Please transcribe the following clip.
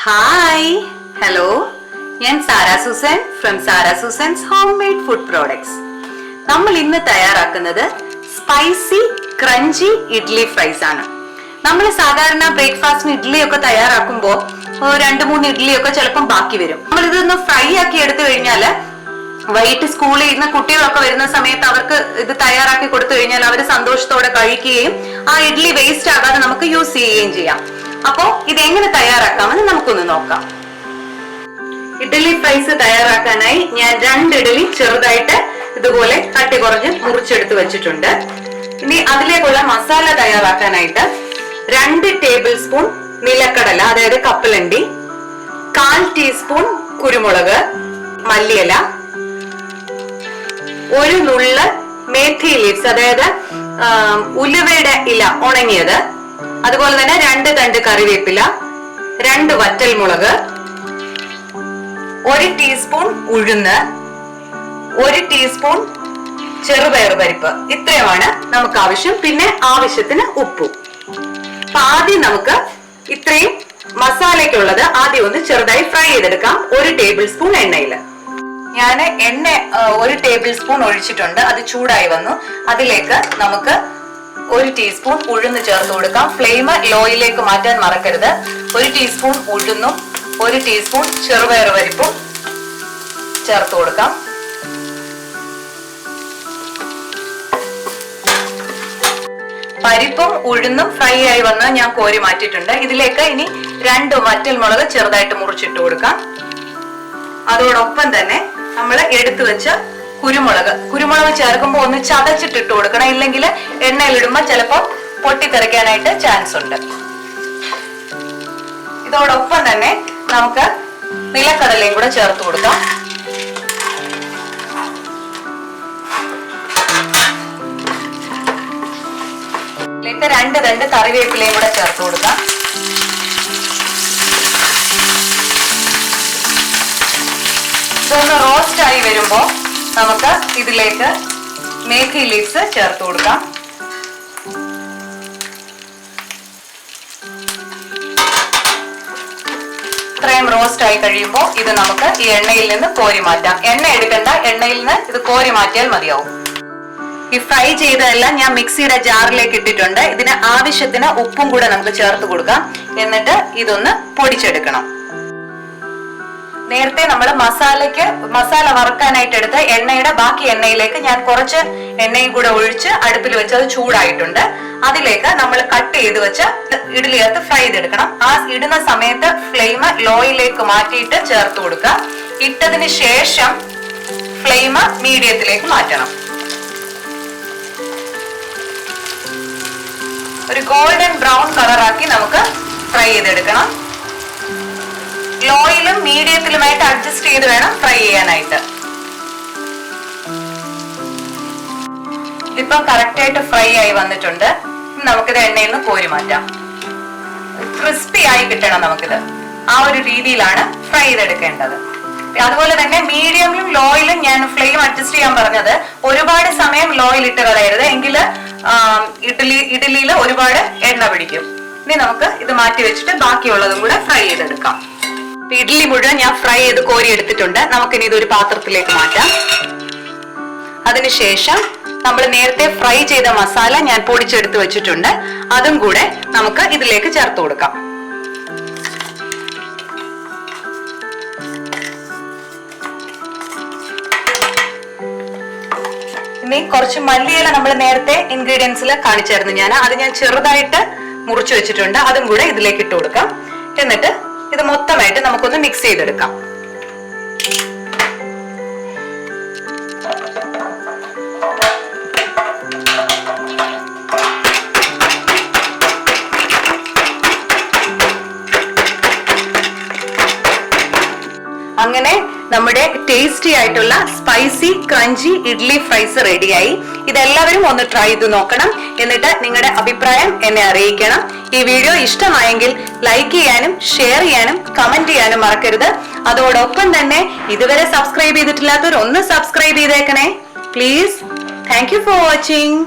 Hi hello, ഞാൻ Sara Susan from Sara Susan's homemade food products. നമ്മൾ ഇന്ന് തയ്യാറാക്കുന്നത് സ്പൈസി ക്രഞ്ചി ഇഡ്ലി ഫ്രൈസ് ആണ്. നമ്മൾ സാധാരണ ബ്രേക്ക്ഫാസ്റ്റിന് ഇഡ്ഡലിയൊക്കെ തയ്യാറാക്കുമ്പോൾ 2-3 ഇഡ്ഡലിയൊക്കെ ചിലപ്പം ബാക്കി വരും. നമ്മൾ ഇതൊന്ന് ഫ്രൈ ആക്കി എടുത്തു കഴിഞ്ഞാൽ വൈകിട്ട് സ്കൂളിൽ ഇരുന്ന കുട്ടികളൊക്കെ വരുന്ന സമയത്ത് അവർക്ക് ഇത് തയ്യാറാക്കി കൊടുത്തു കഴിഞ്ഞാൽ അവർ സന്തോഷത്തോടെ കഴിക്കുകയും ആ ഇഡ്ഡലി വേസ്റ്റ് ആകാതെ നമുക്ക് യൂസ് ചെയ്യുകയും ചെയ്യാം. അപ്പോ ഇതെങ്ങനെ തയ്യാറാക്കാമെന്ന് നമുക്കൊന്ന് നോക്കാം. ഇഡ്ഡലി ഫ്രൈസ് തയ്യാറാക്കാനായി ഞാൻ 2 ഇഡ്ഡലി ചെറുതായിട്ട് ഇതുപോലെ കട്ടി കുറഞ്ഞ് മുറിച്ചെടുത്ത് വെച്ചിട്ടുണ്ട്. ഇനി അതിലേക്കുള്ള മസാല തയ്യാറാക്കാനായിട്ട് 2 ടേബിൾ സ്പൂൺ നിലക്കടല, അതായത് കപ്പലണ്ടി, 1/4 ടീസ്പൂൺ കുരുമുളക്, മല്ലിയില, 1 നുള്ള് മേഥി ലീവ്സ്, അതായത് ഉലുവയുടെ ഇല ഉണങ്ങിയത്, അതുപോലെ തന്നെ 2 തണ്ട് കറിവേപ്പില, 2 വറ്റൽമുളക്, 1 ടീസ്പൂൺ ഉഴുന്ന്, 1 ടീസ്പൂൺ ചെറുപയർ പരിപ്പ്. ഇത്രയുമാണ് നമുക്ക് ആവശ്യം. പിന്നെ ആവശ്യത്തിന് ഉപ്പും. അപ്പൊ ആദ്യം നമുക്ക് ഇത്രയും മസാലയ്ക്കുള്ളത് ആദ്യം ഒന്ന് ചെറുതായി ഫ്രൈ ചെയ്തെടുക്കാം. 1 ടേബിൾ സ്പൂൺ എണ്ണയിൽ ഞാൻ എണ്ണ 1 ടേബിൾ സ്പൂൺ ഒഴിച്ചിട്ടുണ്ട്. അത് ചൂടായി വന്നു. അതിലേക്ക് നമുക്ക് 1 ടീസ്പൂൺ ഉഴുന്ന് ചേർത്ത് കൊടുക്കാം. ഫ്ലെയിം ലോയിലേക്ക് മാറ്റാൻ മറക്കരുത്. 1 ടീസ്പൂൺ ഉഴുന്നും 1 ടീസ്പൂൺ ചെറുപയർ പരിപ്പും ചേർത്ത് കൊടുക്കാം. പരിപ്പും ഉഴുന്നും ഫ്രൈ ആയി വന്ന് ഞാൻ കോരി മാറ്റിയിട്ടുണ്ട്. ഇതിലേക്ക് ഇനി 2 വറ്റൽമുളക് ചെറുതായിട്ട് മുറിച്ചിട്ട് കൊടുക്കാം. അതോടൊപ്പം തന്നെ നമ്മൾ എടുത്തു വെച്ച കുരുമുളക് ചേർക്കുമ്പോൾ ഒന്ന് ചതച്ചിട്ടിട്ട് കൊടുക്കണം. ഇല്ലെങ്കിൽ എണ്ണയിലിടുമ്പോ ചിലപ്പോൾ പൊട്ടിത്തെറിക്കാനായിട്ട് ചാൻസ് ഉണ്ട്. ഇതോടൊപ്പം തന്നെ നമുക്ക് നിലക്കടലയും കൂടെ ചേർത്ത് കൊടുക്കാം. ഇതിലേക്ക് 2 തണ്ട് കറിവേപ്പിലയും കൂടെ ചേർത്ത് കൊടുക്കാം. ഇതൊന്ന് റോസ്റ്റ് ആയി വരുമ്പോ നമുക്ക് ഇതിലേക്ക് മേഥി ലീവ്സ് ചേർത്ത് കൊടുക്കാം. ഇത്രയും റോസ്റ്റ് ആയി കഴിയുമ്പോൾ ഇത് നമുക്ക് ഈ എണ്ണയിൽ നിന്ന് കോരി മാറ്റാം. എണ്ണ എടുക്കണ്ട, എണ്ണയിൽ നിന്ന് ഇത് കോരി മാറ്റിയാൽ മതിയാവും. ഈ ഫ്രൈ ചെയ്തതെല്ലാം ഞാൻ മിക്സിയുടെ ജാറിലേക്ക് ഇട്ടിട്ടുണ്ട്. ഇതിന് ആവശ്യത്തിന് ഉപ്പും കൂടെ നമുക്ക് ചേർത്ത് കൊടുക്കാം. എന്നിട്ട് ഇതൊന്ന് പൊടിച്ചെടുക്കണം. നേരത്തെ നമ്മൾ മസാല വറുക്കാനായിട്ട് എടുത്ത എണ്ണയുടെ ബാക്കി എണ്ണയിലേക്ക് ഞാൻ കുറച്ച് എണ്ണയും കൂടെ ഒഴിച്ച് അടുപ്പിൽ വെച്ച് അത് ചൂടായിട്ടുണ്ട്. അതിലേക്ക് നമ്മൾ കട്ട് ചെയ്ത് വെച്ച ഇഡ്ഡലി ചേർത്ത് ഫ്രൈ ചെയ്തെടുക്കണം. ആ ഇടുന്ന സമയത്ത് ഫ്ലെയിം ലോയിലേക്ക് മാറ്റിയിട്ട് ചേർത്ത് കൊടുക്കുക. ഇട്ടതിന് ശേഷം ഫ്ലെയിം മീഡിയത്തിലേക്ക് മാറ്റണം. ഒരു ഗോൾഡൻ ബ്രൗൺ കളറാക്കി നമുക്ക് ഫ്രൈ ചെയ്തെടുക്കണം. ലോയിലും മീഡിയത്തിലുമായിട്ട് അഡ്ജസ്റ്റ് ചെയ്ത് വേണം ഫ്രൈ ചെയ്യാനായിട്ട്. ഇപ്പം കറക്റ്റ് ആയിട്ട് ഫ്രൈ ആയി വന്നിട്ടുണ്ട്. നമുക്കിത് എണ്ണയിൽ നിന്ന് കോരി മാറ്റാം. ക്രിസ്പി ആയി കിട്ടണം നമുക്കിത്. ആ ഒരു രീതിയിലാണ് ഫ്രൈ ചെയ്തെടുക്കേണ്ടത്. അതുപോലെ തന്നെ മീഡിയമിലും ലോയിലും ഞാൻ ഫ്ലെയിം അഡ്ജസ്റ്റ് ചെയ്യാൻ പറഞ്ഞത്. ഒരുപാട് സമയം ലോയിൽ ഇട്ട് കളയരുത്, എങ്കിൽ ഇഡ്ഡലിയിൽ ഒരുപാട് എണ്ണ പിടിക്കും. ഇനി നമുക്ക് ഇത് മാറ്റി വെച്ചിട്ട് ബാക്കിയുള്ളതും കൂടെ ഫ്രൈ ചെയ്തെടുക്കാം. ഇഡ്ഡലി മുഴുവൻ ഞാൻ ഫ്രൈ ചെയ്ത് കോരി എടുത്തിട്ടുണ്ട്. നമുക്കിനി ഇതൊരു പാത്രത്തിലേക്ക് മാറ്റാം. അതിനുശേഷം നമ്മൾ നേരത്തെ ഫ്രൈ ചെയ്ത മസാല ഞാൻ പൊടിച്ചെടുത്ത് വെച്ചിട്ടുണ്ട്. അതും കൂടെ നമുക്ക് ഇതിലേക്ക് ചേർത്ത് കൊടുക്കാം. ഇനി കുറച്ച് മല്ലിയില നമ്മൾ നേരത്തെ ഇൻഗ്രീഡിയൻസിൽ കാണിച്ചായിരുന്നു അത് ഞാൻ ചെറുതായിട്ട് മുറിച്ചു വെച്ചിട്ടുണ്ട്. അതും കൂടെ ഇതിലേക്ക് ഇട്ട് കൊടുക്കാം. എന്നിട്ട് ഇത് മൊത്തമായിട്ട് നമുക്കൊന്ന് മിക്സ് ചെയ്തെടുക്കാം. അങ്ങനെ നമ്മുടെ ടേസ്റ്റി ആയിട്ടുള്ള സ്പൈസി ക്രഞ്ചി ഇഡ്ലി ഫ്രൈസ് റെഡിയായി. ഇതെല്ലാവരും ഒന്ന് ട്രൈ ചെയ്ത് നോക്കണം. എന്നിട്ട് നിങ്ങളുടെ അഭിപ്രായം എന്നെ അറിയിക്കണം. ഈ വീഡിയോ ഇഷ്ടമായെങ്കിൽ ലൈക്ക് ചെയ്യാനും ഷെയർ ചെയ്യാനും കമന്റ് ചെയ്യാനും മറക്കരുത്. അതോടൊപ്പം തന്നെ ഇതുവരെ സബ്സ്ക്രൈബ് ചെയ്തിട്ടില്ലാത്തവർ ഒന്ന് സബ്സ്ക്രൈബ് ചെയ്തേക്കണേ please. Thank you for watching.